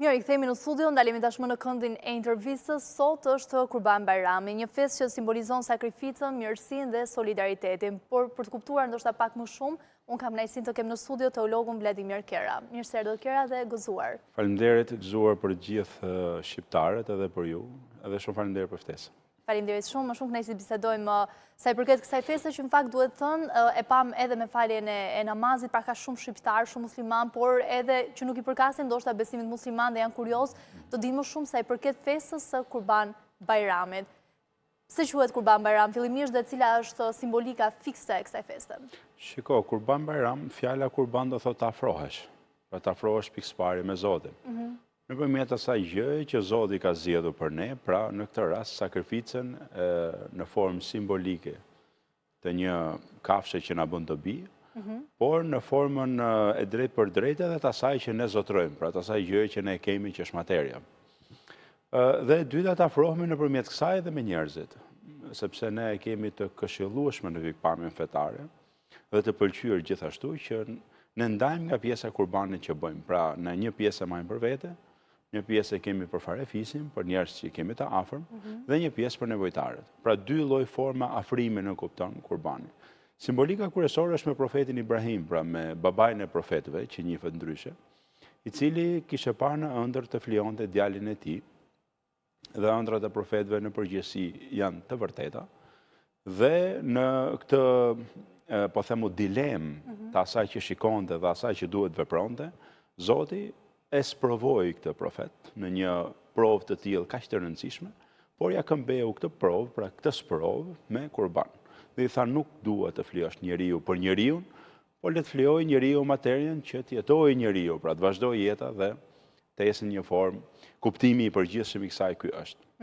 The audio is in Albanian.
Mirë, i kthehemi në studio, ndalemi tashmë në këndin e intervistës. Sot është Kurban Bajrami, një festë që simbolizon sakrificën, mirësinë dhe solidaritetin. Por për të kuptuar ndoshta pak më shumë, unë kam kënaqësinë të kem në studio teologun Vladimir Kera. Mirë se erdhët Kera dhe gëzuar. Faleminderit, gëzuar për gjithë shqiptarët edhe për ju, edhe shumë faleminderit për ftesën. Faleminderit shumë, më shumë kënaqësi bisedojmë sa i përket kësaj feste që në fakt duhet thënë e pam edhe me faljen e namazit, pra ka shumë shqiptar, shumë musliman, por edhe që nuk i përkasin ndoshta besimit musliman dhe janë kurioz të dinë më shumë sa i përket festës së Kurban Bajramit. Pse quhet Kurban Bajram fillimisht dhe cila është simbolika fikse e kësaj feste? Shiko, Kurban Bajram, fjala Kurban do thotë të afrohesh, pra të afrohesh pikëpari me Zotin. Nëpërmjet asaj gjëje që Zoti ka zgjedhur për ne, pra në këtë rast sakrificën në formë simbolike të një kafshë që na bën dobi, por në formën e drejtë për drejtë edhe të asaj që ne zotrojmë, pra të asaj gjëje që ne kemi që është materia. Dhe e dyta të afrohemi nëpërmjet kësaj edhe me njerëzit, sepse ne kemi të këshillueshme në pikpamjen fetare dhe të pëlqyer gjithashtu që ne ndajmë nga pjesa e kurbanit që bëjmë. Pra, në një pjesë e marrim për vete, një pjesë e kemi për farefisin, për njerëz që kemi të afërm, dhe një pjesë për nevojtarët. Pra, dy lloj forma afrime në kupton kurbanin. Simbolika kryesore është me profetin Ibrahim, pra me babain e profetëve, që njihet ndryshe, i cili kishte parë në ëndër të flijonte djalin e tij, dhe ëndrat e profetëve në përgjithësi janë të vërteta, dhe në këtë po themu dilemë të asaj që shikonte dhe asaj që duhet vepronte, Zoti e sprovoi këtë profet në një provë të tillë kaq të rëndësishme, por ja këmbeu këtë provë, pra këtë sprovë me kurban. Dhe i tha nuk duhet të flijosh njeriu për njeriu, por le të flijojë njeriu materien që të jetojë njeriu, pra të vazhdojë jeta dhe të ecë në një formë kuptimi i përgjithshëm i kësaj ky është.